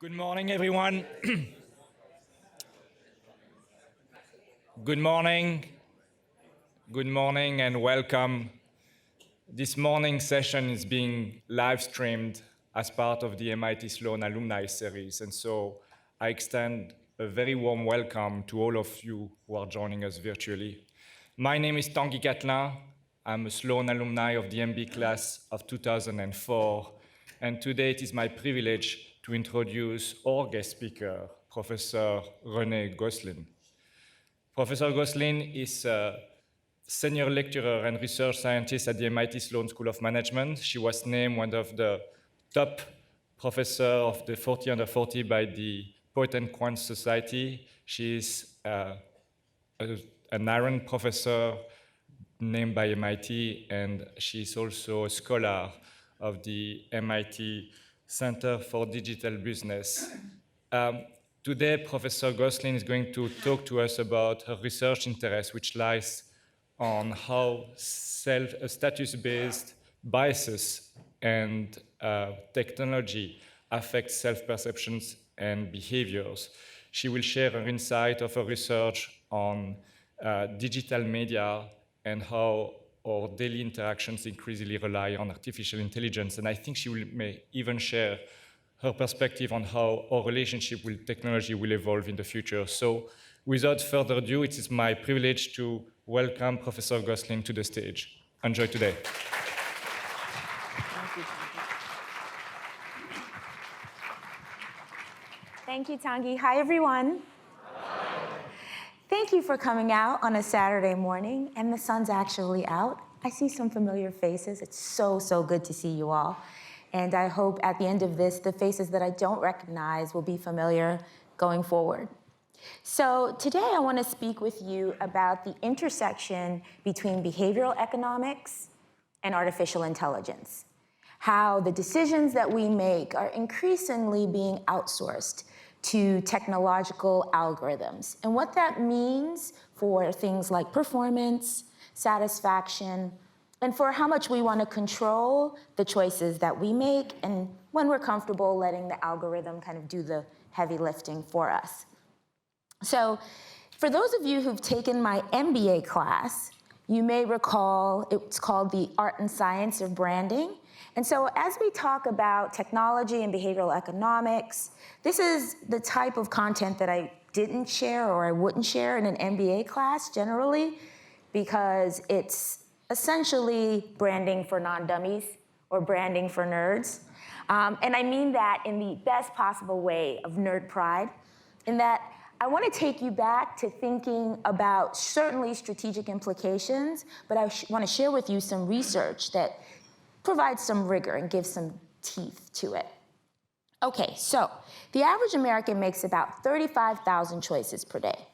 Good morning, everyone. Good morning. Good morning and welcome. This morning's session is being live streamed as part of the MIT Sloan Alumni Series. And so I extend a very warm welcome to all of you who are joining us virtually. My name is Tanguy Catelin. I'm a Sloan alumni of the MB class of 2004. And today it is my privilege to introduce our guest speaker, Professor René Gosselin. Professor Gosselin is a senior lecturer and research scientist at the MIT Sloan School of Management. She was named one of the top professors of the 40 under 40 by the Poet and Quant Society. She is an Aaron professor named by MIT, and she's also a scholar of the MIT Center for Digital Business. Today, Professor Gosselin is going to talk to us about her research interest, which lies on how status-based biases and technology affect self-perceptions and behaviors. She will share her insight of her research on digital media and how our daily interactions increasingly rely on artificial intelligence. And I think she may even share her perspective on how our relationship with technology will evolve in the future. So without further ado, it is my privilege to welcome Professor Gosselin to the stage. Enjoy today. Thank you, Tanguy. Hi, everyone. Thank you for coming out on a Saturday morning, and the sun's actually out. I see some familiar faces. It's so good to see you all. And I hope at the end of this, the faces that I don't recognize will be familiar going forward. So today I want to speak with you about the intersection between behavioral economics and artificial intelligence. How the decisions that we make are increasingly being outsourced to technological algorithms, and what that means for things like performance, satisfaction, and for how much we want to control the choices that we make, and when we're comfortable letting the algorithm kind of do the heavy lifting for us. So for those of you who've taken my MBA class, you may recall it's called the Art and Science of Branding. And so as we talk about technology and behavioral economics, this is the type of content that I didn't share or I wouldn't share in an MBA class generally, because it's essentially branding for non-dummies or branding for nerds. And I mean that in the best possible way of nerd pride, in that I want to take you back to thinking about certainly strategic implications, but I want to share with you some research that provides some rigor and gives some teeth to it. Okay, so the average American makes about 35,000 choices per day.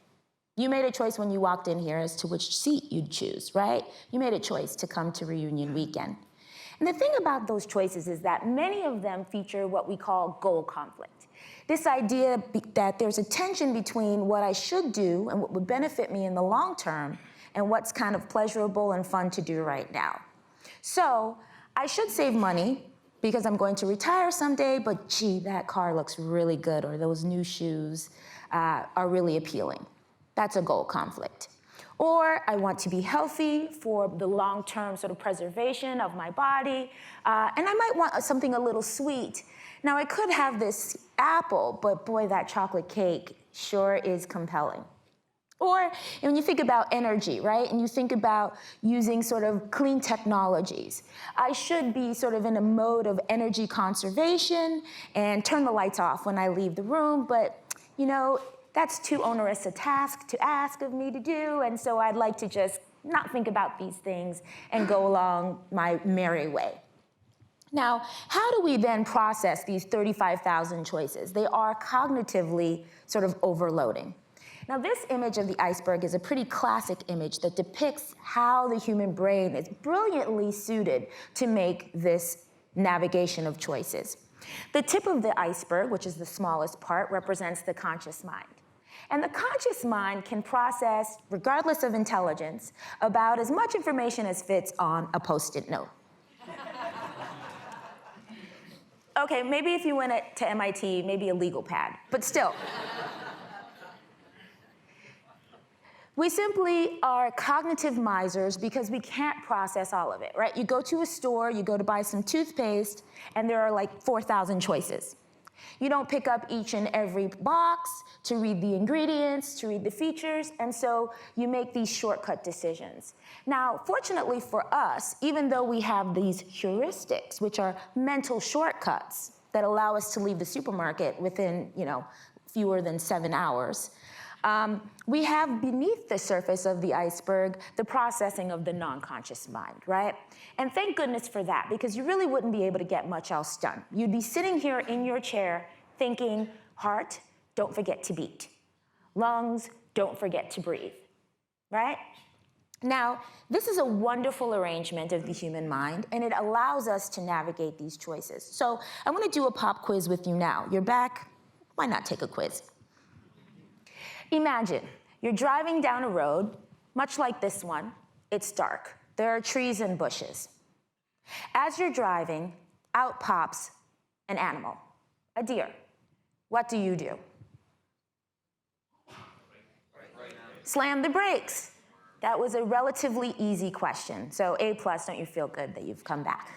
You made a choice when you walked in here as to which seat you'd choose, right? You made a choice to come to reunion weekend. And the thing about those choices is that many of them feature what we call goal conflict. This idea that there's a tension between what I should do and what would benefit me in the long term and what's kind of pleasurable and fun to do right now. So I should save money because I'm going to retire someday, but gee, that car looks really good, or those new shoes are really appealing. That's a goal conflict. Or I want to be healthy for the long-term sort of preservation of my body, and I might want something a little sweet. Now, I could have this apple, but boy, that chocolate cake sure is compelling. Or when you think about energy, right, and you think about using sort of clean technologies, I should be sort of in a mode of energy conservation and turn the lights off when I leave the room, but, you know, that's too onerous a task to ask of me to do, and so I'd like to just not think about these things and go along my merry way. Now, how do we then process these 35,000 choices? They are cognitively sort of overloading. Now, this image of the iceberg is a pretty classic image that depicts how the human brain is brilliantly suited to make this navigation of choices. The tip of the iceberg, which is the smallest part, represents the conscious mind. And the conscious mind can process, regardless of intelligence, about as much information as fits on a Post-it note. Okay, maybe if you went to MIT, maybe a legal pad, but still. We simply are cognitive misers because we can't process all of it, right? You go to a store, you go to buy some toothpaste, and there are like 4,000 choices. You don't pick up each and every box to read the ingredients, to read the features, and so you make these shortcut decisions. Now, fortunately for us, even though we have these heuristics, which are mental shortcuts that allow us to leave the supermarket within, fewer than 7 hours, we have beneath the surface of the iceberg the processing of the non-conscious mind, right? And thank goodness for that, because you really wouldn't be able to get much else done. You'd be sitting here in your chair thinking, heart, don't forget to beat. Lungs, don't forget to breathe, right? Now, this is a wonderful arrangement of the human mind, and it allows us to navigate these choices. So I want to do a pop quiz with you now. You're back, why not take a quiz? Imagine you're driving down a road, much like this one. It's dark. There are trees and bushes. As you're driving, out pops an animal, a deer. What do you do? Slam the brakes. That was a relatively easy question. So A+, don't you feel good that you've come back?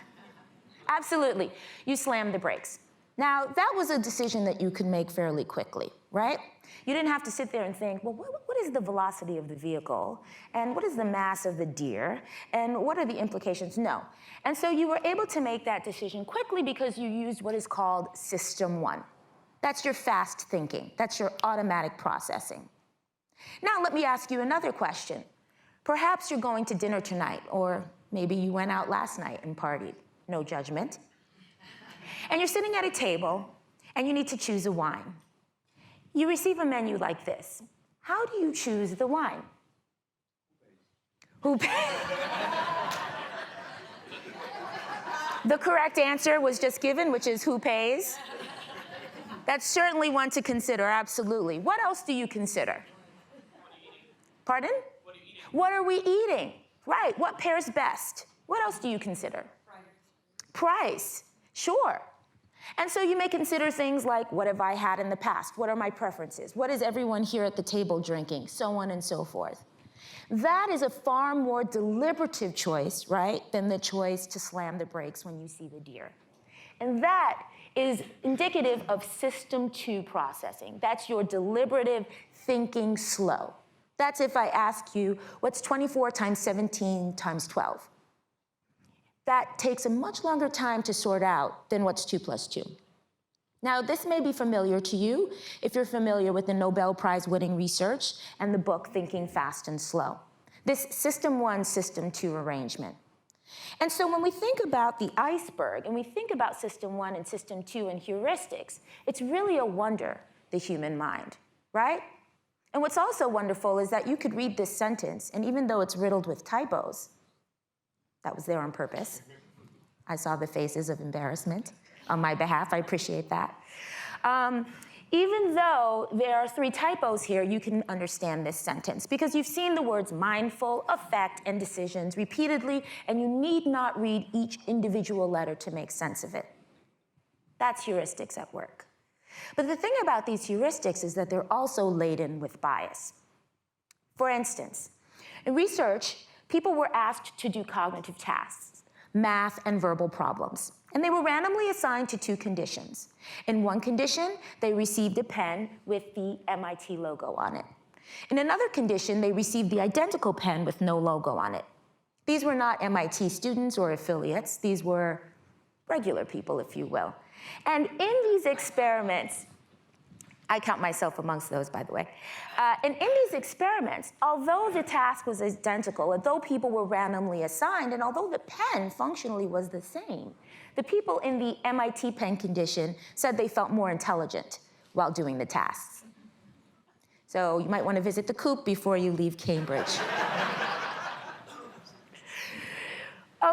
Absolutely. You slam the brakes. Now, that was a decision that you could make fairly quickly, right? You didn't have to sit there and think, well, what is the velocity of the vehicle? And what is the mass of the deer? And what are the implications? No. And so you were able to make that decision quickly because you used what is called System 1. That's your fast thinking. That's your automatic processing. Now, let me ask you another question. Perhaps you're going to dinner tonight, or maybe you went out last night and partied. No judgment. And you're sitting at a table, and you need to choose a wine. You receive a menu like this. How do you choose the wine? Who pays? The correct answer was just given, which is who pays. That's certainly one to consider, absolutely. What else do you consider? Pardon? What are we eating? Right, what pairs best? What else do you consider? Price, sure. And so you may consider things like, what have I had in the past? What are my preferences? What is everyone here at the table drinking? So on and so forth. That is a far more deliberative choice, right, than the choice to slam the brakes when you see the deer. And that is indicative of System 2 processing. That's your deliberative thinking slow. That's if I ask you, what's 24 times 17 times 12? That takes a much longer time to sort out than what's 2 plus 2. Now, this may be familiar to you if you're familiar with the Nobel Prize-winning research and the book Thinking Fast and Slow. This System 1, System 2 arrangement. And so when we think about the iceberg and we think about System 1 and System 2 and heuristics, it's really a wonder, the human mind, right? And what's also wonderful is that you could read this sentence, and even though it's riddled with typos, that was there on purpose. I saw the faces of embarrassment on my behalf. I appreciate that. Even though there are 3 typos here, you can understand this sentence because you've seen the words mindful, affect, and decisions repeatedly, and you need not read each individual letter to make sense of it. That's heuristics at work. But the thing about these heuristics is that they're also laden with bias. For instance, in research, people were asked to do cognitive tasks, math and verbal problems, and they were randomly assigned to 2 conditions. In one condition, they received a pen with the MIT logo on it. In another condition, they received the identical pen with no logo on it. These were not MIT students or affiliates. These were regular people, if you will. And in these experiments, I count myself amongst those, by the way. And in these experiments, although the task was identical, although people were randomly assigned, and although the pen functionally was the same, the people in the MIT pen condition said they felt more intelligent while doing the tasks. So you might want to visit the Coop before you leave Cambridge.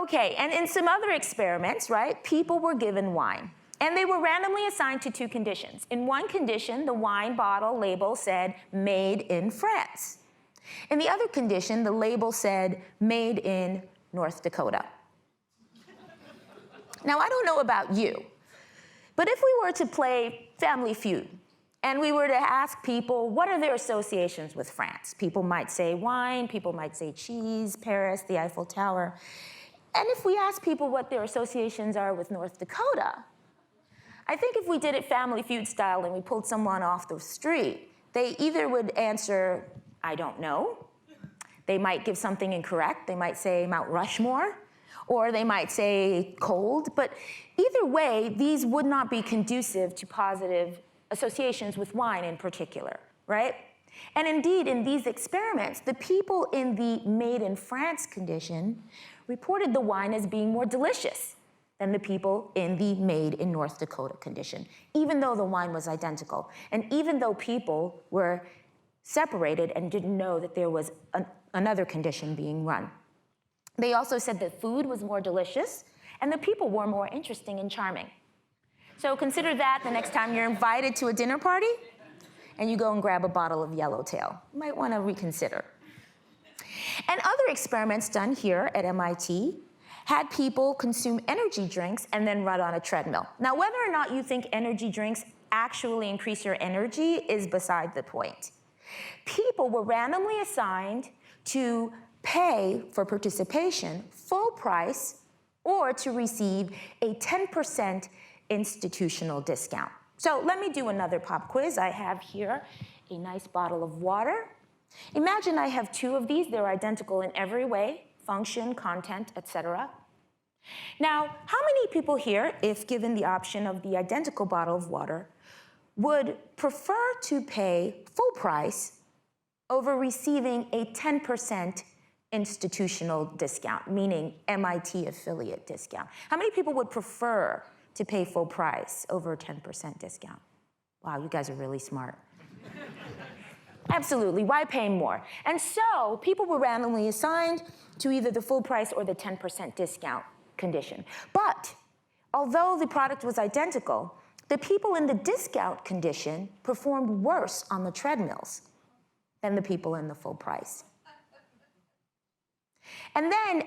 Okay, and in some other experiments, right, people were given wine. And they were randomly assigned to 2 conditions. In one condition, the wine bottle label said, made in France. In the other condition, the label said, made in North Dakota. Now, I don't know about you, But if we were to play Family Feud, and we were to ask people, what are their associations with France? People might say wine, people might say cheese, Paris, the Eiffel Tower. And if we ask people what their associations are with North Dakota, I think if we did it Family Feud style and we pulled someone off the street, they either would answer, I don't know. They might give something incorrect. They might say Mount Rushmore, or they might say cold. But either way, these would not be conducive to positive associations with wine in particular, right? And indeed, in these experiments, the people in the made in France condition reported the wine as being more delicious than the people in the made in North Dakota condition, even though the wine was identical, and even though people were separated and didn't know that there was another condition being run. They also said that food was more delicious and the people were more interesting and charming. So consider that the next time you're invited to a dinner party and you go and grab a bottle of Yellowtail. You might want to reconsider. And other experiments done here at MIT had people consume energy drinks and then run on a treadmill. Now, whether or not you think energy drinks actually increase your energy is beside the point. People were randomly assigned to pay for participation full price or to receive a 10% institutional discount. So let me do another pop quiz. I have here a nice bottle of water. Imagine I have two of these. They're identical in every way, function, content, etc. Now, how many people here, if given the option of the identical bottle of water, would prefer to pay full price over receiving a 10% institutional discount, meaning MIT affiliate discount? How many people would prefer to pay full price over a 10% discount? Wow, you guys are really smart. Absolutely, why pay more? And so people were randomly assigned to either the full price or the 10% discount condition. But although the product was identical, the people in the discount condition performed worse on the treadmills than the people in the full price. And then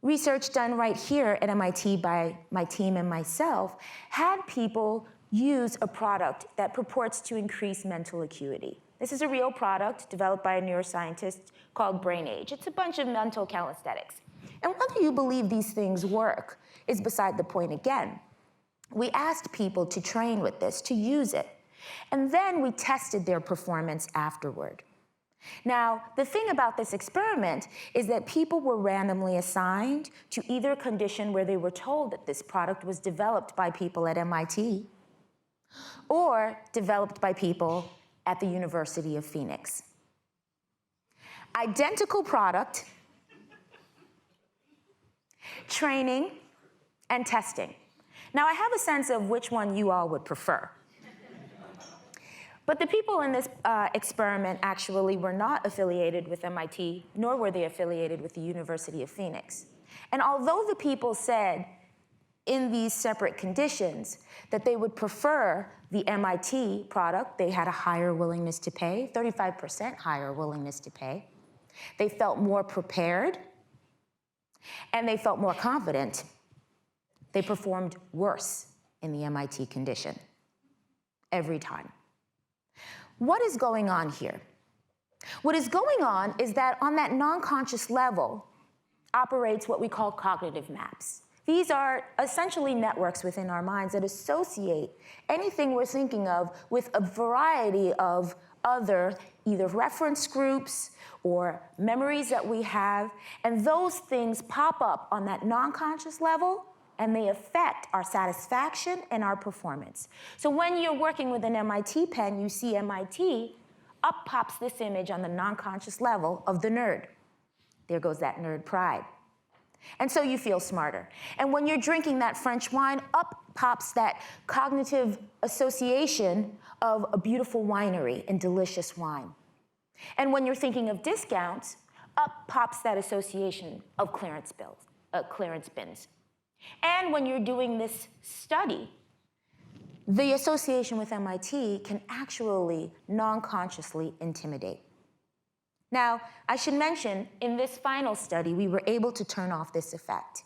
research done right here at MIT by my team and myself had people use a product that purports to increase mental acuity. This is a real product developed by a neuroscientist called BrainAge. It's a bunch of mental calisthenics. And whether you believe these things work is beside the point again. We asked people to train with this, to use it, and then we tested their performance afterward. Now, the thing about this experiment is that people were randomly assigned to either condition where they were told that this product was developed by people at MIT or developed by people at the University of Phoenix. Identical product, training, and testing. Now, I have a sense of which one you all would prefer. But the people in this experiment actually were not affiliated with MIT, nor were they affiliated with the University of Phoenix. And although the people said in these separate conditions that they would prefer the MIT product, they had a higher willingness to pay, 35% higher willingness to pay. They felt more prepared, and they felt more confident. They performed worse in the MIT condition every time. What is going on here? What is going on is that on that non-conscious level operates what we call cognitive maps. These are essentially networks within our minds that associate anything we're thinking of with a variety of other either reference groups or memories that we have, and those things pop up on that non-conscious level and they affect our satisfaction and our performance. So when you're working with an MIT pen, you see MIT, up pops this image on the non-conscious level of the nerd. There goes that nerd pride. And so you feel smarter. And when you're drinking that French wine, up pops that cognitive association of a beautiful winery and delicious wine. And when you're thinking of discounts, up pops that association of clearance bins. And when you're doing this study, the association with MIT can actually non-consciously intimidate. Now, I should mention, in this final study, we were able to turn off this effect.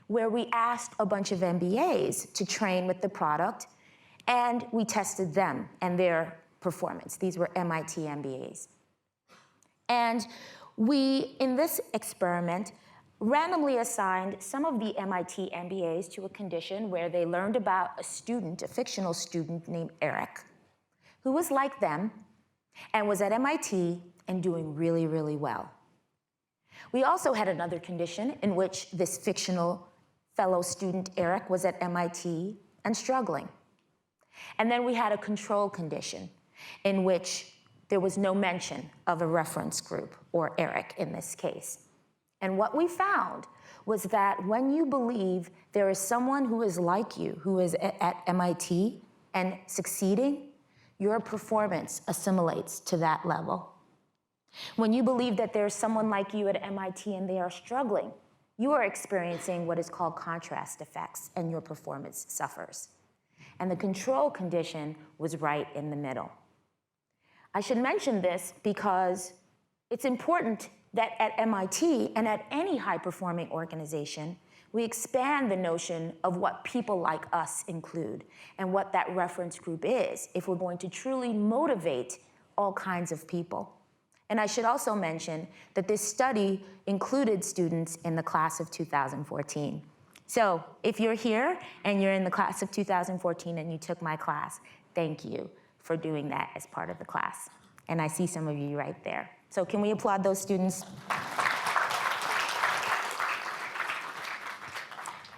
where we asked a bunch of MBAs to train with the product, and we tested them and their performance. These were MIT MBAs. And we, in this experiment, randomly assigned some of the MIT MBAs to a condition where they learned about a student, a fictional student named Eric, who was like them and was at MIT and doing really, really well. We also had another condition in which this fictional fellow student, Eric, was at MIT and struggling. And then we had a control condition in which there was no mention of a reference group, or Eric in this case. And what we found was that when you believe there is someone who is like you, who is at MIT and succeeding, your performance assimilates to that level. When you believe that there's someone like you at MIT and they are struggling, you are experiencing what is called contrast effects, and your performance suffers. And the control condition was right in the middle. I should mention this because it's important that at MIT and at any high-performing organization, we expand the notion of what people like us include and what that reference group is if we're going to truly motivate all kinds of people. And I should also mention that this study included students in the class of 2014. So if you're here and you're in the class of 2014 and you took my class, thank you for doing that as part of the class. And I see some of you right there. So can we applaud those students?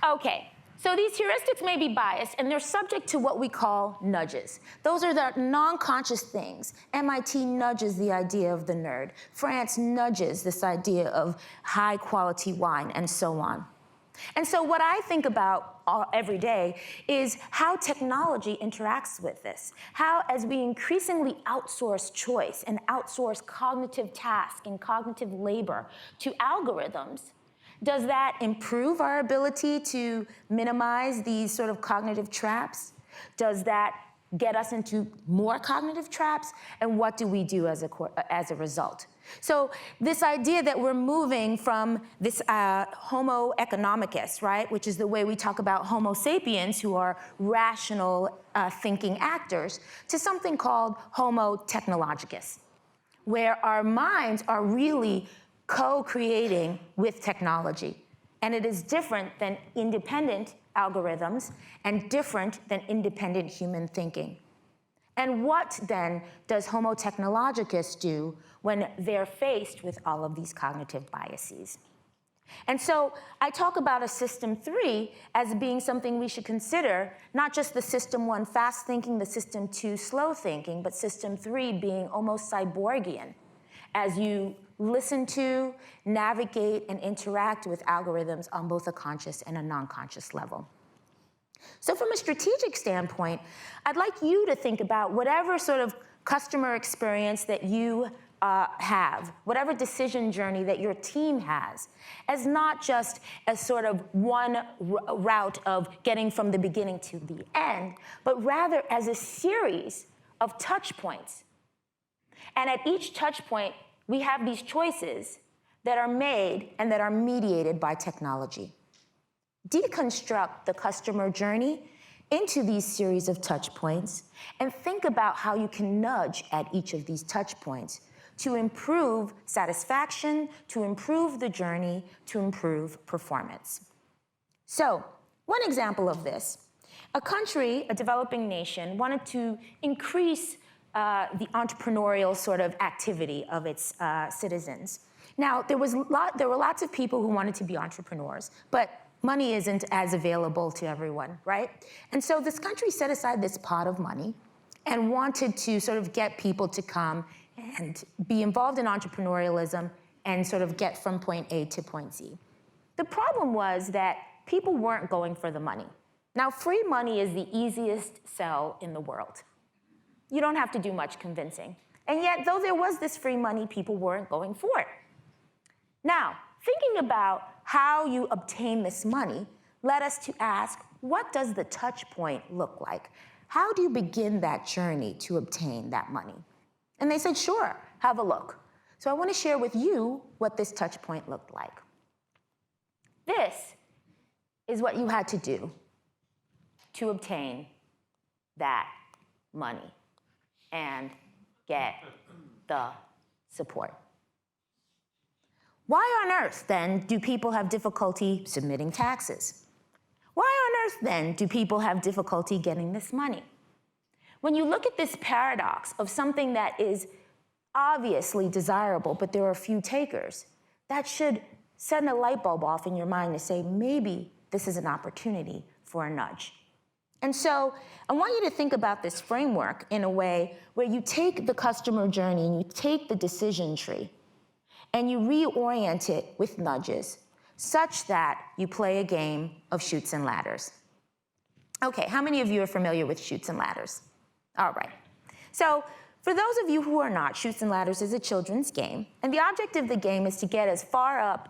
Okay, so these heuristics may be biased, and they're subject to what we call nudges. Those are the non-conscious things. MIT nudges the idea of the nerd. France nudges this idea of high-quality wine, and so on. And so what I think about every day is how technology interacts with this. How, as we increasingly outsource choice and outsource cognitive task and cognitive labor to algorithms, does that improve our ability to minimize these sort of cognitive traps? Does that get us into more cognitive traps? And what do we do as a result? So this idea that we're moving from this Homo economicus, right, which is the way we talk about Homo sapiens, who are rational thinking actors, to something called Homo technologicus, where our minds are really co-creating with technology. And it is different than independent algorithms and different than independent human thinking. And what then does Homo technologicus do when they're faced with all of these cognitive biases? And so I talk about a system 3 as being something we should consider, not just the system 1 fast thinking, the system 2 slow thinking, but system 3 being almost cyborgian as you listen to, navigate, and interact with algorithms on both a conscious and a non-conscious level. So from a strategic standpoint, I'd like you to think about whatever sort of customer experience that you have, whatever decision journey that your team has, as not just as sort of one route of getting from the beginning to the end, but rather as a series of touch points. And at each touch point, we have these choices that are made and that are mediated by technology. Deconstruct the customer journey into these series of touch points and think about how you can nudge at each of these touch points to improve satisfaction, to improve the journey, to improve performance. So, one example of this, a country, a developing nation, wanted to increase the entrepreneurial sort of activity of its citizens. Now, there were lots of people who wanted to be entrepreneurs, but money isn't as available to everyone, right? And so this country set aside this pot of money and wanted to sort of get people to come and be involved in entrepreneurialism and sort of get from point A to point Z. The problem was that people weren't going for the money. Now, free money is the easiest sell in the world. You don't have to do much convincing. And yet, though there was this free money, people weren't going for it. Now, thinking about how you obtain this money led us to ask, what does the touch point look like? How do you begin that journey to obtain that money? And they said, sure, have a look. So I want to share with you what this touch point looked like. This is what you had to do to obtain that money and get the support. Why on earth, then, do people have difficulty submitting taxes? Why on earth, then, do people have difficulty getting this money? When you look at this paradox of something that is obviously desirable, but there are few takers, that should set a light bulb off in your mind to say, maybe this is an opportunity for a nudge. And so I want you to think about this framework in a way where you take the customer journey and you take the decision tree and you reorient it with nudges such that you play a game of chutes and ladders. Okay, how many of you are familiar with chutes and ladders? All right. So for those of you who are not, chutes and ladders is a children's game, and the object of the game is to get as far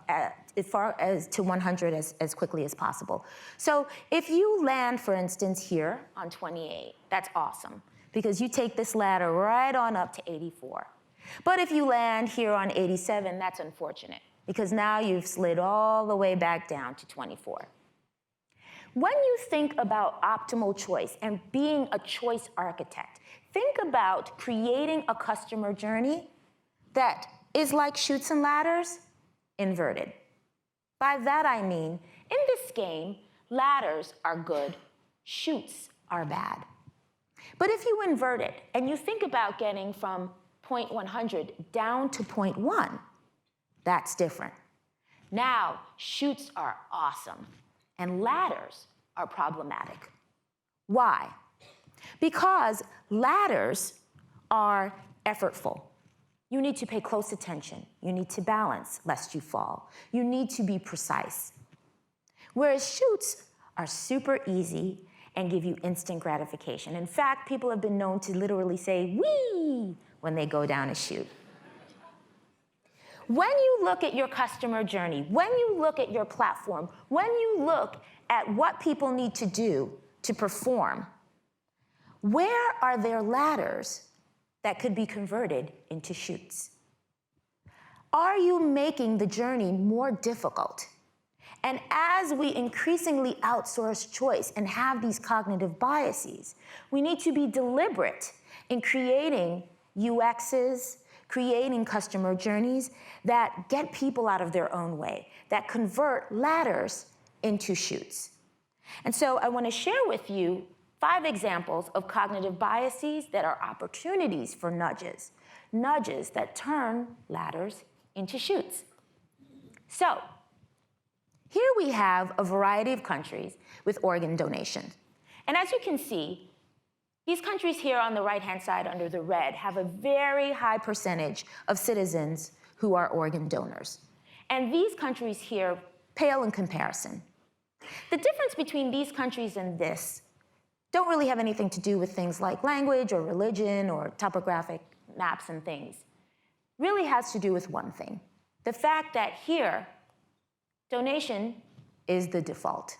as to 100 as quickly as possible. So if you land, for instance, here on 28, that's awesome, because you take this ladder right on up to 84. But if you land here on 87, that's unfortunate, because now you've slid all the way back down to 24. When you think about optimal choice and being a choice architect, think about creating a customer journey that is like chutes and ladders, inverted. By that I mean, in this game, ladders are good, chutes are bad. But if you invert it and you think about getting from point 100 down to point 1, that's different. Now, chutes are awesome, and ladders are problematic. Why? Because ladders are effortful. You need to pay close attention. You need to balance lest you fall. You need to be precise. Whereas chutes are super easy and give you instant gratification. In fact, people have been known to literally say, "wee," when they go down a chute. When you look at your customer journey, when you look at your platform, when you look at what people need to do to perform, where are there ladders that could be converted into chutes? Are you making the journey more difficult? And as we increasingly outsource choice and have these cognitive biases, we need to be deliberate in creating UXs, creating customer journeys that get people out of their own way, that convert ladders into chutes. And so I want to share with you 5 examples of cognitive biases that are opportunities for nudges, nudges that turn ladders into chutes. So here we have a variety of countries with organ donation. And as you can see, these countries here on the right-hand side under the red have a very high percentage of citizens who are organ donors. And these countries here pale in comparison. The difference between these countries and this don't really have anything to do with things like language or religion or topographic maps and things. Really has to do with one thing: the fact that here, donation is the default.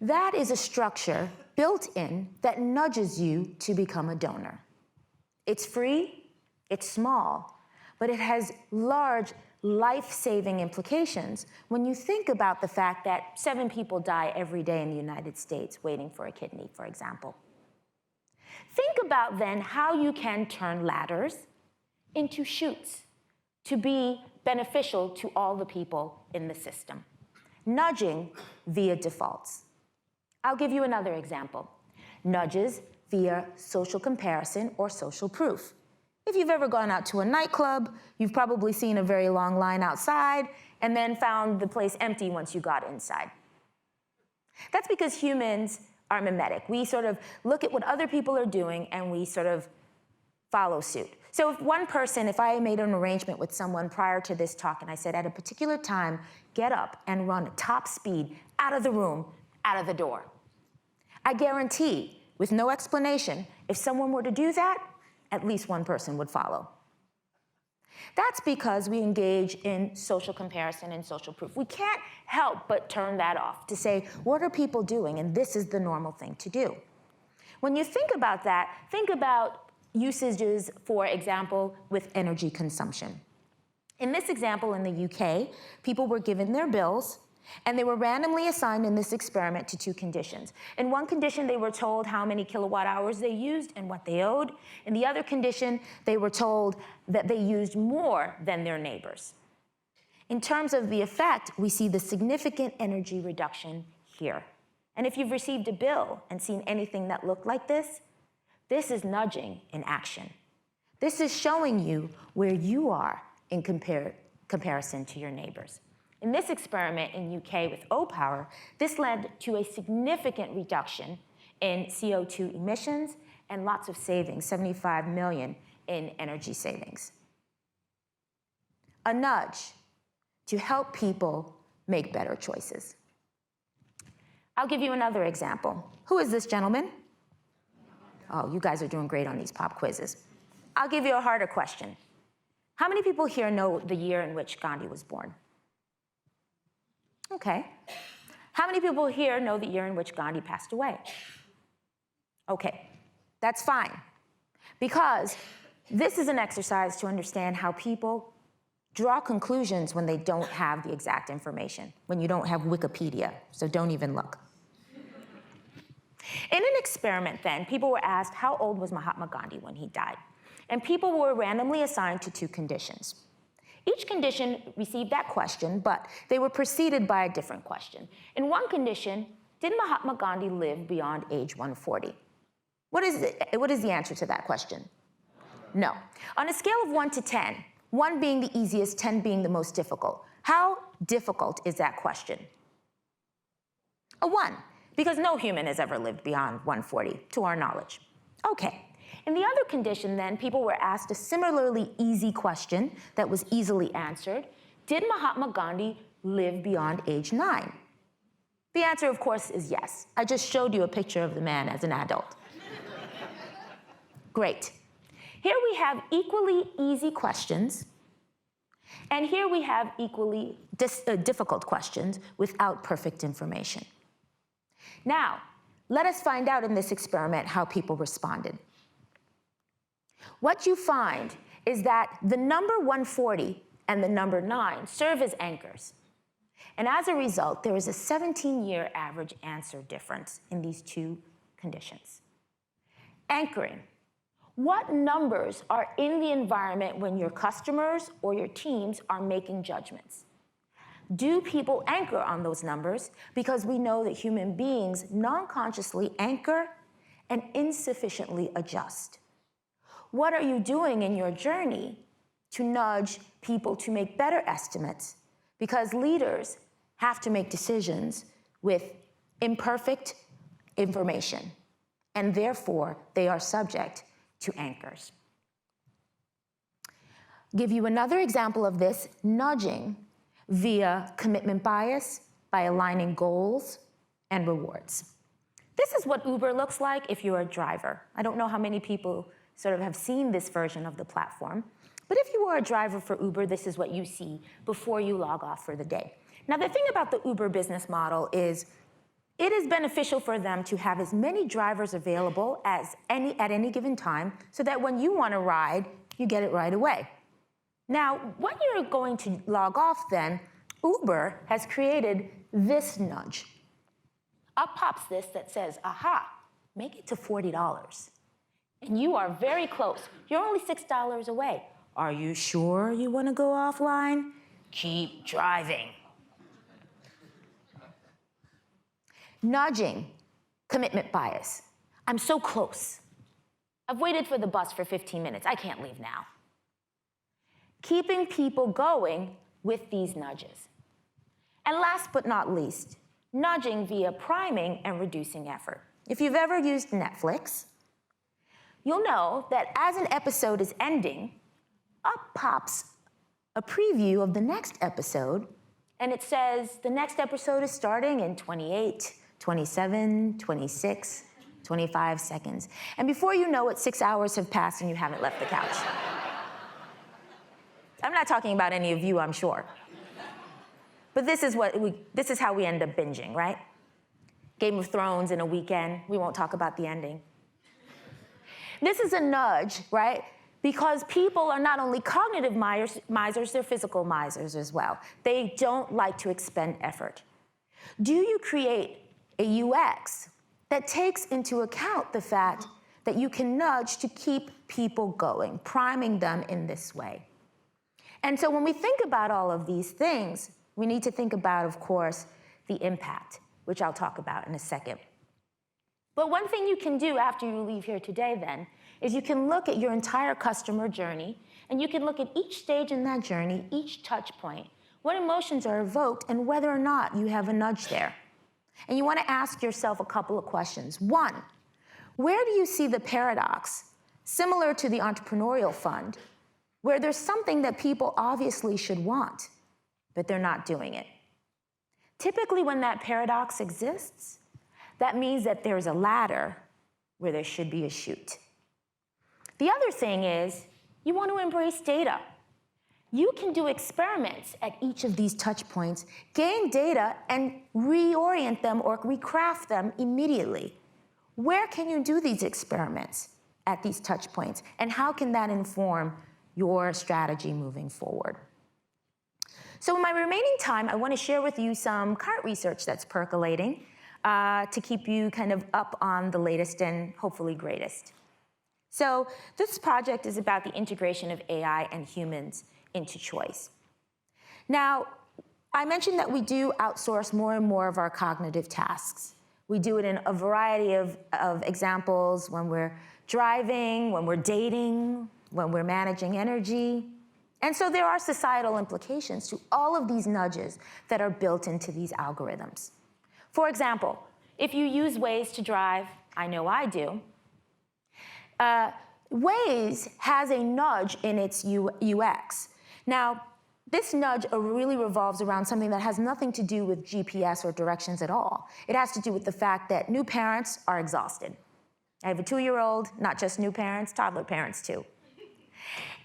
That is a structure built in that nudges you to become a donor. It's free, it's small, but it has large life-saving implications when you think about the fact that 7 people die every day in the United States waiting for a kidney, for example. Think about then how you can turn ladders into chutes to be beneficial to all the people in the system. Nudging via defaults. I'll give you another example. Nudges via social comparison or social proof. If you've ever gone out to a nightclub, you've probably seen a very long line outside and then found the place empty once you got inside. That's because humans are mimetic. We sort of look at what other people are doing and we sort of follow suit. So if I made an arrangement with someone prior to this talk and I said at a particular time, get up and run at top speed out of the room, out of the door. I guarantee, with no explanation, if someone were to do that, at least one person would follow. That's because we engage in social comparison and social proof. We can't help but turn that off to say, what are people doing? And this is the normal thing to do. When you think about that, think about usages, for example, with energy consumption. In this example in the UK, people were given their bills And they were randomly assigned in this experiment to two conditions. In one condition, they were told how many kilowatt hours they used and what they owed. In the other condition, they were told that they used more than their neighbors. In terms of the effect, we see the significant energy reduction here. And if you've received a bill and seen anything that looked like this is nudging in action. This is showing you where you are in comparison to your neighbors. In this experiment in UK with O-Power, this led to a significant reduction in CO2 emissions and lots of savings, 75 million in energy savings. A nudge to help people make better choices. I'll give you another example. Who is this gentleman? Oh, you guys are doing great on these pop quizzes. I'll give you a harder question. How many people here know the year in which Gandhi was born? Okay. How many people here know the year in which Gandhi passed away? Okay, that's fine. Because this is an exercise to understand how people draw conclusions when they don't have the exact information, when you don't have Wikipedia, so don't even look. In an experiment then, people were asked how old was Mahatma Gandhi when he died? And people were randomly assigned to two conditions. Each condition received that question, but they were preceded by a different question. In one condition, did Mahatma Gandhi live beyond age 140? What is the answer to that question? No. On a scale of 1 to 10, 1 being the easiest, 10 being the most difficult, how difficult is that question? A 1, because no human has ever lived beyond 140, to our knowledge. Okay. In the other condition, then, people were asked a similarly easy question that was easily answered. Did Mahatma Gandhi live beyond age 9? The answer, of course, is yes. I just showed you a picture of the man as an adult. Great. Here we have equally easy questions, and here we have equally difficult questions without perfect information. Now, let us find out in this experiment how people responded. What you find is that the number 140 and the number 9 serve as anchors. And as a result, there is a 17-year average answer difference in these two conditions. Anchoring. What numbers are in the environment when your customers or your teams are making judgments? Do people anchor on those numbers? Because we know that human beings non-consciously anchor and insufficiently adjust. What are you doing in your journey to nudge people to make better estimates? Because leaders have to make decisions with imperfect information, and therefore they are subject to anchors. Give you another example of this, nudging via commitment bias by aligning goals and rewards. This is what Uber looks like if you're a driver. I don't know how many people sort of have seen this version of the platform, but if you were a driver for Uber, this is what you see before you log off for the day. Now, the thing about the Uber business model is it is beneficial for them to have as many drivers available at any given time so that when you want to ride, you get it right away. Now, when you're going to log off then, Uber has created this nudge. Up pops this that says, aha, make it to $40. And you are very close. You're only $6 away. Are you sure you want to go offline? Keep driving. Nudging, commitment bias. I'm so close. I've waited for the bus for 15 minutes. I can't leave now. Keeping people going with these nudges. And last but not least, nudging via priming and reducing effort. If you've ever used Netflix, you'll know that as an episode is ending, up pops a preview of the next episode, and it says the next episode is starting in 28, 27, 26, 25 seconds. And before you know it, 6 hours have passed and you haven't left the couch. I'm not talking about any of you, I'm sure. But this is how we end up binging, right? Game of Thrones in a weekend. We won't talk about the ending. This is a nudge, right? Because people are not only cognitive misers, they're physical misers as well. They don't like to expend effort. Do you create a UX that takes into account the fact that you can nudge to keep people going, priming them in this way? And so when we think about all of these things, we need to think about, of course, the impact, which I'll talk about in a second. But one thing you can do after you leave here today then is you can look at your entire customer journey, and you can look at each stage in that journey, each touch point, what emotions are evoked, and whether or not you have a nudge there. And you want to ask yourself a couple of questions. One, where do you see the paradox, similar to the entrepreneurial fund, where there's something that people obviously should want, but they're not doing it? Typically, when that paradox exists, that means that there's a ladder where there should be a chute. The other thing is, you want to embrace data. You can do experiments at each of these touch points, gain data, and reorient them or recraft them immediately. Where can you do these experiments at these touch points? And how can that inform your strategy moving forward? So in my remaining time, I want to share with you some current research that's percolating to keep you kind of up on the latest and hopefully greatest. So this project is about the integration of AI and humans into choice. Now, I mentioned that we do outsource more and more of our cognitive tasks. We do it in a variety of examples: when we're driving, when we're dating, when we're managing energy. And so there are societal implications to all of these nudges that are built into these algorithms. For example, if you use Waze to drive, I know I do, Waze has a nudge in its UX. Now, this nudge really revolves around something that has nothing to do with GPS or directions at all. It has to do with the fact that new parents are exhausted. I have a 2-year-old, not just new parents, toddler parents too.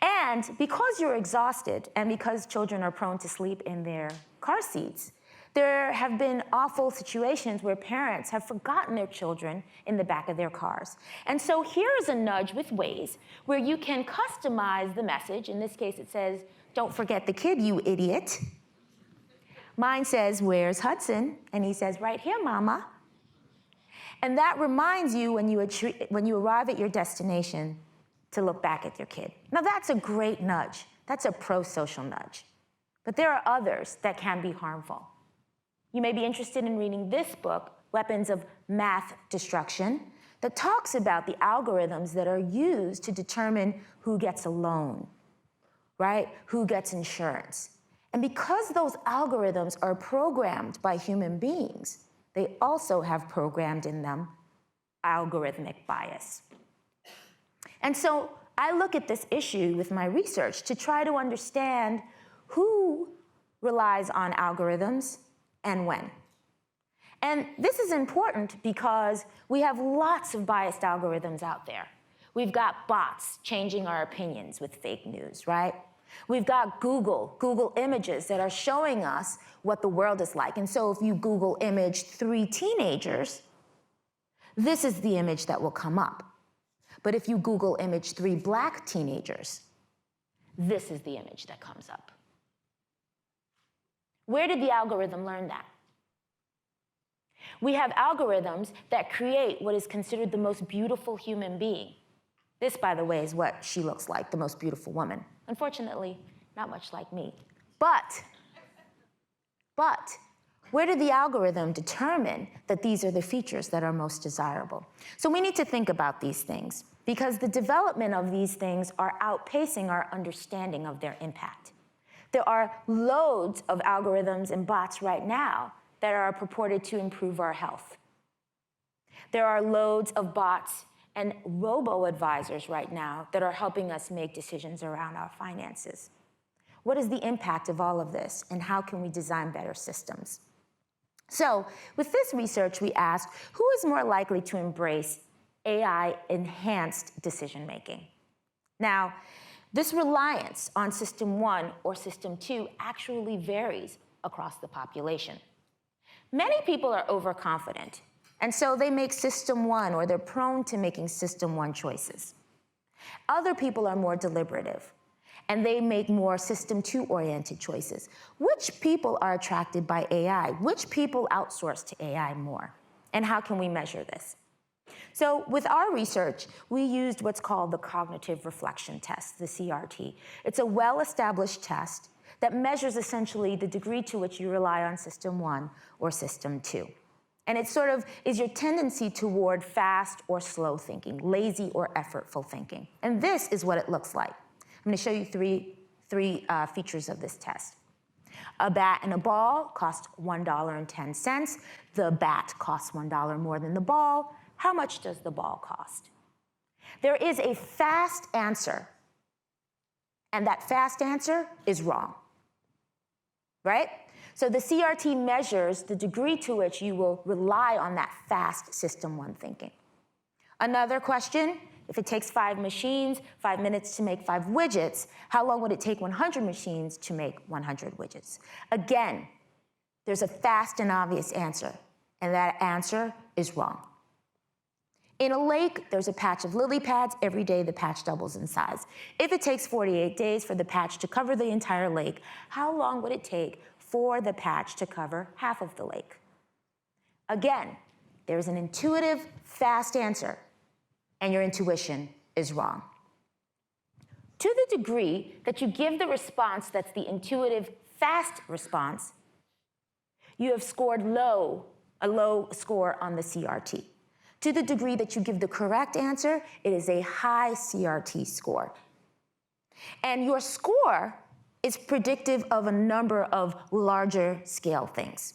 And because you're exhausted, and because children are prone to sleep in their car seats, there have been awful situations where parents have forgotten their children in the back of their cars. And so here's a nudge with Waze where you can customize the message. In this case, it says, "Don't forget the kid, you idiot." Mine says, "Where's Hudson?" And he says, "Right here, Mama." And that reminds you when you arrive at your destination to look back at your kid. Now that's a great nudge. That's a pro-social nudge. But there are others that can be harmful. You may be interested in reading this book, Weapons of Math Destruction, that talks about the algorithms that are used to determine who gets a loan, right? Who gets insurance. And because those algorithms are programmed by human beings, they also have programmed in them algorithmic bias. And so I look at this issue with my research to try to understand who relies on algorithms and when. And this is important because we have lots of biased algorithms out there. We've got bots changing our opinions with fake news, right? We've got Google Images that are showing us what the world is like. And so if you Google image 3 teenagers, this is the image that will come up. But if you Google image 3 black teenagers, this is the image that comes up. Where did the algorithm learn that? We have algorithms that create what is considered the most beautiful human being. This, by the way, is what she looks like, the most beautiful woman. Unfortunately, not much like me. But, where did the algorithm determine that these are the features that are most desirable? So we need to think about these things because the development of these things are outpacing our understanding of their impact. There are loads of algorithms and bots right now that are purported to improve our health. There are loads of bots and robo-advisors right now that are helping us make decisions around our finances. What is the impact of all of this, and how can we design better systems? So with this research, we asked, who is more likely to embrace AI-enhanced decision-making? Now, this reliance on System 1 or System 2 actually varies across the population. Many people are overconfident, and so they make System 1, or they're prone to making System 1 choices. Other people are more deliberative, and they make more System 2 oriented choices. Which people are attracted by AI? Which people outsource to AI more? And how can we measure this? So with our research, we used what's called the Cognitive Reflection Test, the CRT. It's a well-established test that measures essentially the degree to which you rely on System 1 or System 2. And it sort of is your tendency toward fast or slow thinking, lazy or effortful thinking. And this is what it looks like. I'm going to show you three features of this test. A bat and a ball cost $1.10. The bat costs $1 more than the ball. How much does the ball cost? There is a fast answer, and that fast answer is wrong, right? So the CRT measures the degree to which you will rely on that fast System 1 thinking. Another question, if it takes 5 machines, 5 minutes to make 5 widgets, how long would it take 100 machines to make 100 widgets? Again, there's a fast and obvious answer, and that answer is wrong. In a lake, there's a patch of lily pads. Every day, the patch doubles in size. If it takes 48 days for the patch to cover the entire lake, how long would it take for the patch to cover half of the lake? Again, there's an intuitive, fast answer, and your intuition is wrong. To the degree that you give the response that's the intuitive, fast response, you have scored a low score on the CRT. To the degree that you give the correct answer, it is a high CRT score. And your score is predictive of a number of larger scale things.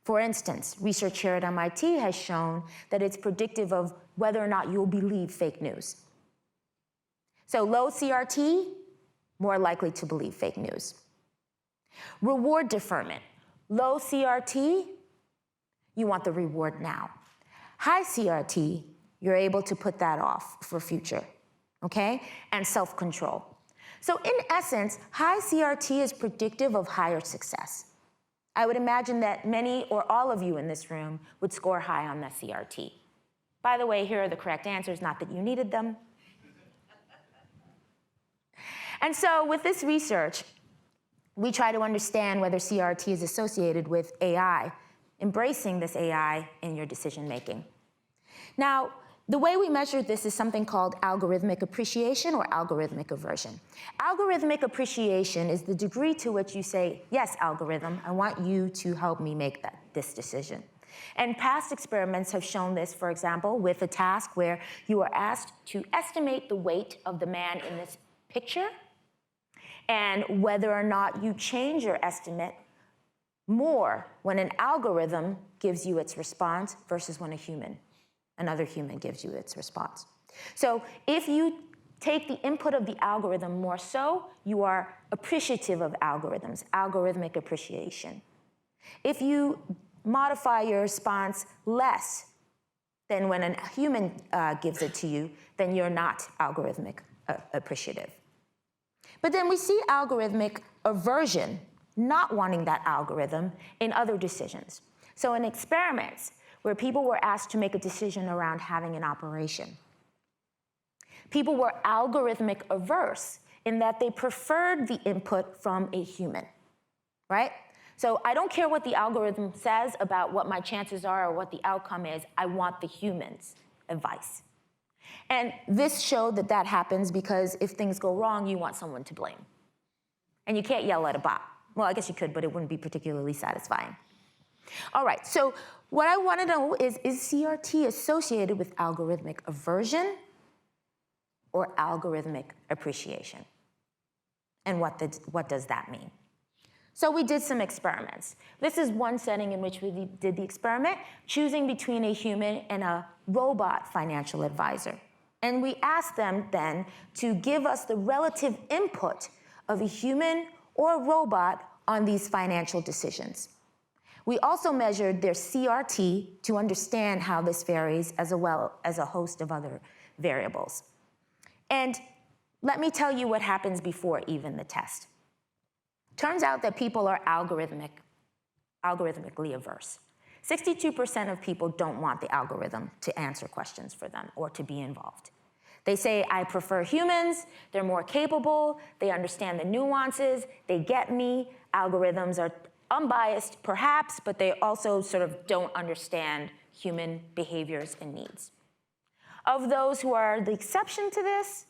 For instance, research here at MIT has shown that it's predictive of whether or not you'll believe fake news. So low CRT, more likely to believe fake news. Reward deferment. Low CRT, you want the reward now. High CRT, you're able to put that off for future, okay? And self-control. So in essence, high CRT is predictive of higher success. I would imagine that many or all of you in this room would score high on the CRT. By the way, here are the correct answers, not that you needed them. And so with this research, we try to understand whether CRT is associated with AI, embracing this AI in your decision making. Now, the way we measure this is something called algorithmic appreciation or algorithmic aversion. Algorithmic appreciation is the degree to which you say, yes, algorithm, I want you to help me make this decision. And past experiments have shown this, for example, with a task where you are asked to estimate the weight of the man in this picture and whether or not you change your estimate more when an algorithm gives you its response versus when another human gives you its response. So if you take the input of the algorithm more so, you are appreciative of algorithms, algorithmic appreciation. If you modify your response less than when a human gives it to you, then you're not algorithmic appreciative. But then we see algorithmic aversion, not wanting that algorithm, in other decisions. So in experiments where people were asked to make a decision around having an operation, people were algorithmic averse in that they preferred the input from a human, right? So I don't care what the algorithm says about what my chances are or what the outcome is, I want the human's advice. And this showed that that happens because if things go wrong, you want someone to blame. And you can't yell at a bot. Well, I guess you could, but it wouldn't be particularly satisfying. All right, so what I want to know is CRT associated with algorithmic aversion or algorithmic appreciation? And what does that mean? So we did some experiments. This is one setting in which we did the experiment, choosing between a human and a robot financial advisor. And we asked them then to give us the relative input of a human or a robot on these financial decisions. We also measured their CRT to understand how this varies, as well as a host of other variables. And let me tell you what happens before even the test. Turns out that people are algorithmically averse. 62% of people don't want the algorithm to answer questions for them or to be involved. They say, I prefer humans, they're more capable, they understand the nuances, they get me. Algorithms are unbiased, perhaps, but they also sort of don't understand human behaviors and needs. Of those who are the exception to this,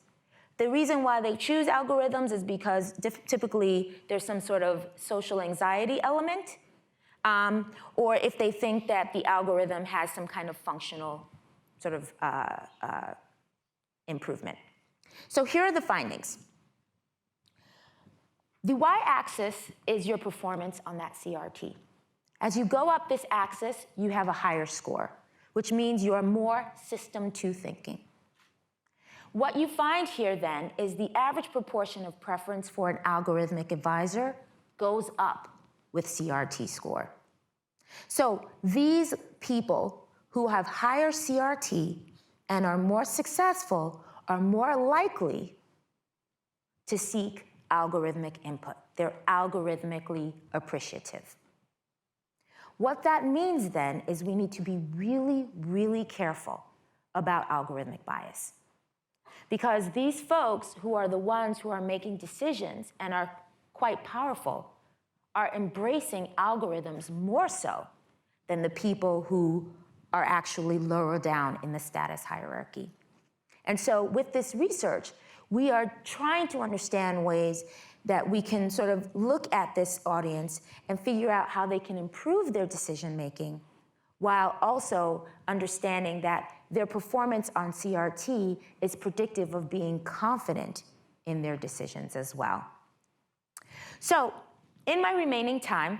the reason why they choose algorithms is because typically there's some sort of social anxiety element, or if they think that the algorithm has some kind of functional sort of improvement. So here are the findings. The y-axis is your performance on that CRT. As you go up this axis, you have a higher score, which means you are more System 2 thinking. What you find here then is the average proportion of preference for an algorithmic advisor goes up with CRT score. So these people who have higher CRT and are more successful are more likely to seek algorithmic input. They're algorithmically appreciative. What that means then is we need to be really, really careful about algorithmic bias. Because these folks who are the ones who are making decisions and are quite powerful are embracing algorithms more so than the people who are actually lower down in the status hierarchy. And so with this research, we are trying to understand ways that we can sort of look at this audience and figure out how they can improve their decision making while also understanding that their performance on CRT is predictive of being confident in their decisions as well. So in my remaining time,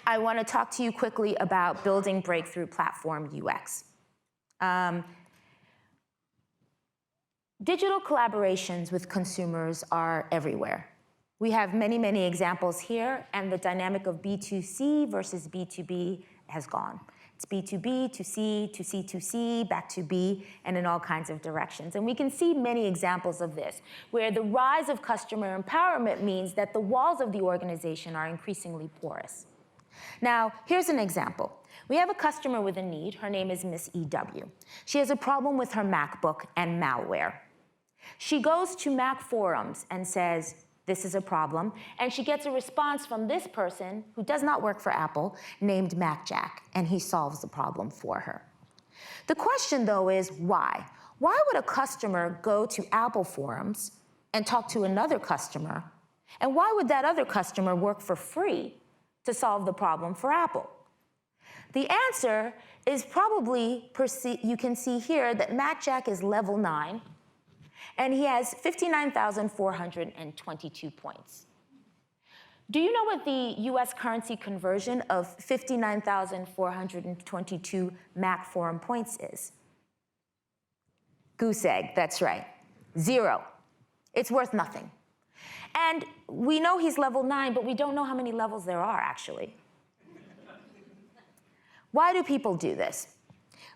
I want to talk to you quickly about building breakthrough platform UX. Digital collaborations with consumers are everywhere. We have many, many examples here, and the dynamic of B2C versus B2B has gone. It's B2B, to C, to C, to C, back to B, and in all kinds of directions. And we can see many examples of this, where the rise of customer empowerment means that the walls of the organization are increasingly porous. Now, here's an example. We have a customer with a need. Her name is Miss EW. She has a problem with her MacBook and malware. She goes to Mac forums and says, this is a problem, and she gets a response from this person who does not work for Apple, named MacJack, and he solves the problem for her. The question, though, is why? Why would a customer go to Apple forums and talk to another customer, and why would that other customer work for free to solve the problem for Apple? The answer is probably, you can see here that MacJack is level 9, and he has 59,422 points. Do you know what the US currency conversion of 59,422 Mac Forum points is? Goose egg, that's right. 0. It's worth nothing. And we know he's level 9, but we don't know how many levels there are, actually. Why do people do this?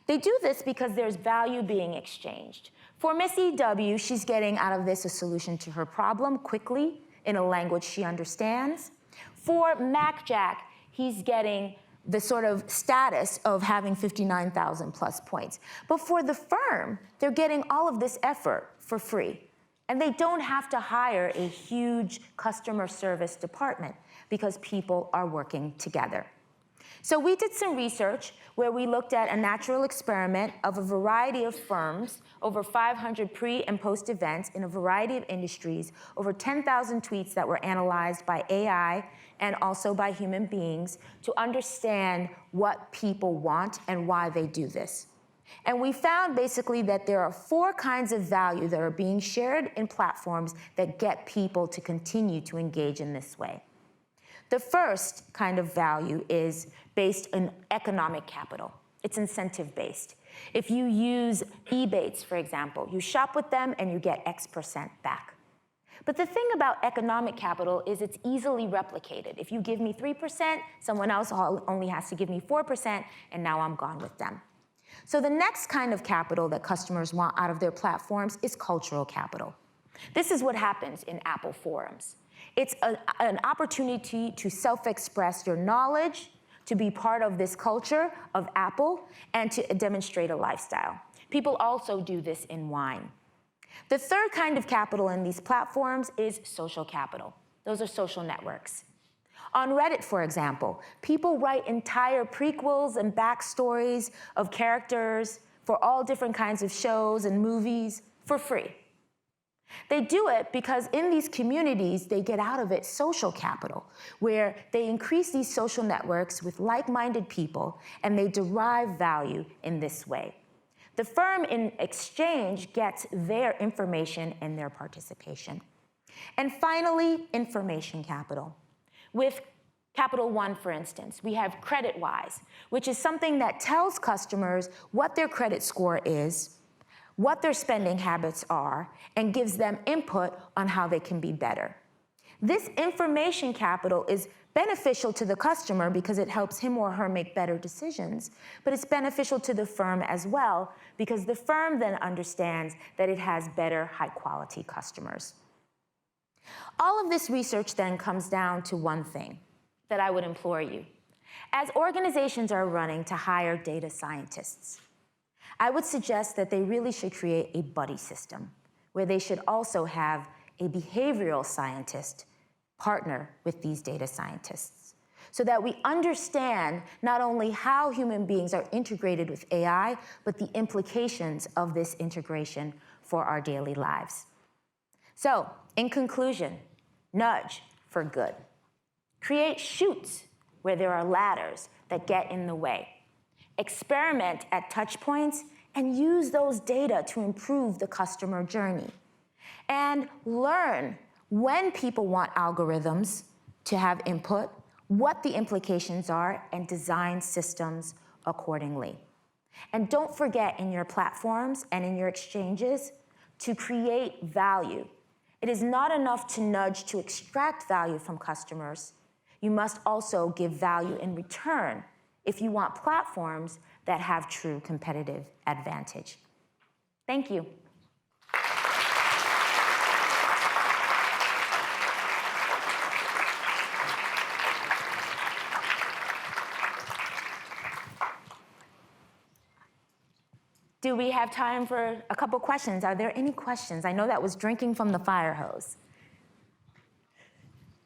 They do this because there's value being exchanged. For Miss EW, she's getting out of this a solution to her problem quickly in a language she understands. For MacJack, he's getting the sort of status of having 59,000 plus points. But for the firm, they're getting all of this effort for free. And they don't have to hire a huge customer service department because people are working together. So we did some research where we looked at a natural experiment of a variety of firms, over 500 pre and post events in a variety of industries, over 10,000 tweets that were analyzed by AI and also by human beings to understand what people want and why they do this. And we found basically that there are 4 kinds of value that are being shared in platforms that get people to continue to engage in this way. The first kind of value is based on economic capital. It's incentive-based. If you use Ebates, for example, you shop with them and you get X% back. But the thing about economic capital is it's easily replicated. If you give me 3%, someone else only has to give me 4%, and now I'm gone with them. So the next kind of capital that customers want out of their platforms is cultural capital. This is what happens in Apple forums. It's an opportunity to self-express your knowledge, to be part of this culture of Apple, and to demonstrate a lifestyle. People also do this in wine. The third kind of capital in these platforms is social capital. Those are social networks. On Reddit, for example, people write entire prequels and backstories of characters for all different kinds of shows and movies for free. They do it because in these communities, they get out of it social capital, where they increase these social networks with like-minded people, and they derive value in this way. The firm in exchange gets their information and their participation. And finally, information capital. With Capital One, for instance, we have CreditWise, which is something that tells customers what their credit score is, what their spending habits are, and gives them input on how they can be better. This information capital is beneficial to the customer because it helps him or her make better decisions, but it's beneficial to the firm as well because the firm then understands that it has better, high-quality customers. All of this research then comes down to one thing that I would implore you. As organizations are running to hire data scientists, I would suggest that they really should create a buddy system where they should also have a behavioral scientist partner with these data scientists so that we understand not only how human beings are integrated with AI, but the implications of this integration for our daily lives. So, in conclusion, nudge for good. Create chutes where there are ladders that get in the way. Experiment at touch points and use those data to improve the customer journey. And learn when people want algorithms to have input, what the implications are, and design systems accordingly. And don't forget in your platforms and in your exchanges to create value. It is not enough to nudge to extract value from customers. You must also give value in return if you want platforms that have true competitive advantage. Thank you. Do we have time for a couple questions? Are there any questions? I know that was drinking from the fire hose.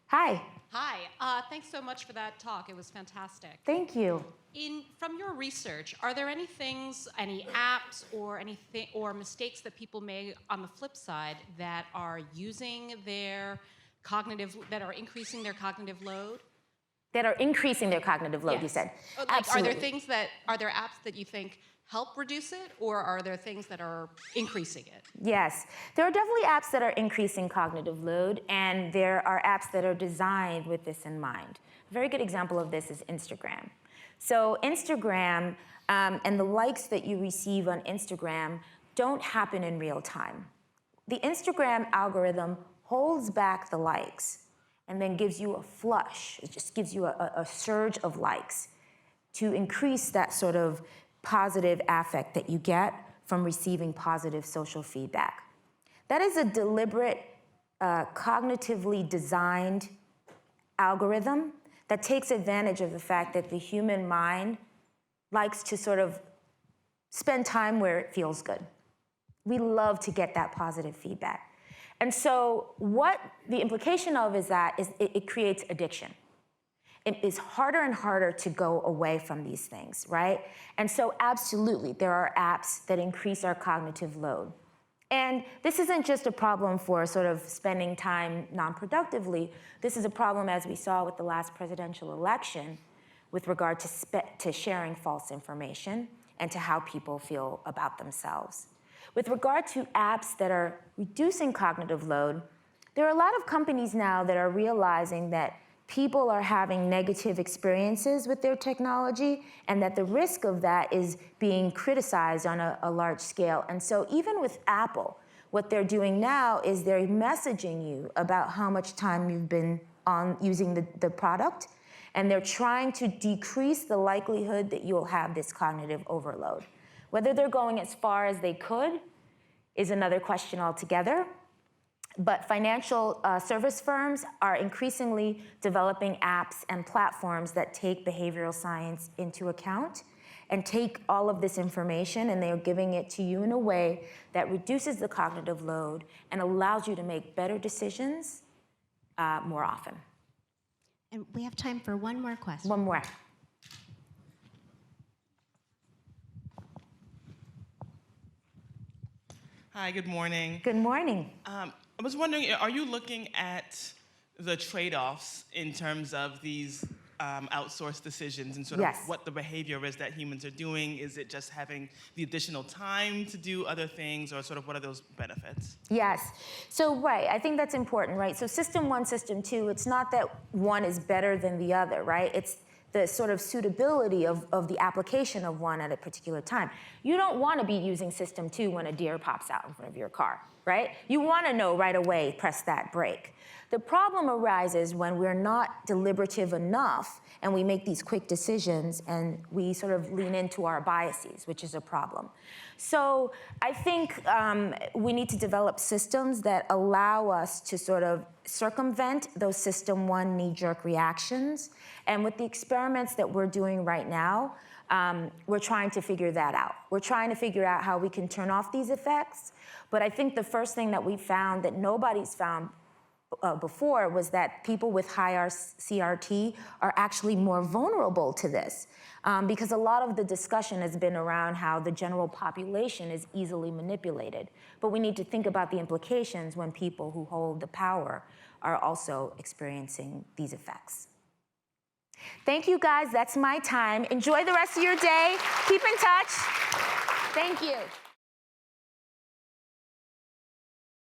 Hi. Hi, thanks so much for that talk. It was fantastic. Thank you. From your research, are there any things, any apps or anything or mistakes that people make on the flip side that are using their that are increasing their cognitive load? That are increasing their cognitive load, Yes. you said. Like, Absolutely. are there apps that you think help reduce it, or are there things that are increasing it? Yes, there are definitely apps that are increasing cognitive load, and there are apps that are designed with this in mind. A very good example of this is Instagram. So Instagram and the likes that you receive on Instagram don't happen in real time. The Instagram algorithm holds back the likes and then gives you a flush. It just gives you a surge of likes to increase that sort of positive affect that you get from receiving positive social feedback. That is a deliberate, cognitively designed algorithm that takes advantage of the fact that the human mind likes to sort of spend time where it feels good. We love to get that positive feedback. And so what the implication of is that it creates addiction. It is harder and harder to go away from these things, right? And so absolutely, there are apps that increase our cognitive load. And this isn't just a problem for sort of spending time non-productively. This is a problem, as we saw with the last presidential election, with regard to sharing false information and to how people feel about themselves. With regard to apps that are reducing cognitive load, there are a lot of companies now that are realizing that people are having negative experiences with their technology and that the risk of that is being criticized on a large scale. And so even with Apple, what they're doing now is they're messaging you about how much time you've been on using the product, and they're trying to decrease the likelihood that you'll have this cognitive overload. Whether they're going as far as they could is another question altogether. But financial service firms are increasingly developing apps and platforms that take behavioral science into account and take all of this information and they're giving it to you in a way that reduces the cognitive load and allows you to make better decisions more often. And we have time for one more question. One more. Hi, good morning. Good morning. I was wondering, are you looking at the trade-offs in terms of these outsourced decisions and sort Yes. of what the behavior is that humans are doing? Is it just having the additional time to do other things, or sort of what are those benefits? Yes. So, right, I think that's important, right? So system one, system two, it's not that one is better than the other, right? It's the sort of suitability of the application of one at a particular time. You don't want to be using system two when a deer pops out in front of your car, right? You want to know right away, press that brake. The problem arises when we're not deliberative enough and we make these quick decisions and we sort of lean into our biases, which is a problem. So I think we need to develop systems that allow us to sort of circumvent those system one knee-jerk reactions. And with the experiments that we're doing right now, we're trying to figure that out. We're trying to figure out how we can turn off these effects. But I think the first thing that we found that nobody's found before was that people with high CRT are actually more vulnerable to this, because a lot of the discussion has been around how the general population is easily manipulated. But we need to think about the implications when people who hold the power are also experiencing these effects. Thank you, guys. That's my time. Enjoy the rest of your day. Keep in touch. Thank you.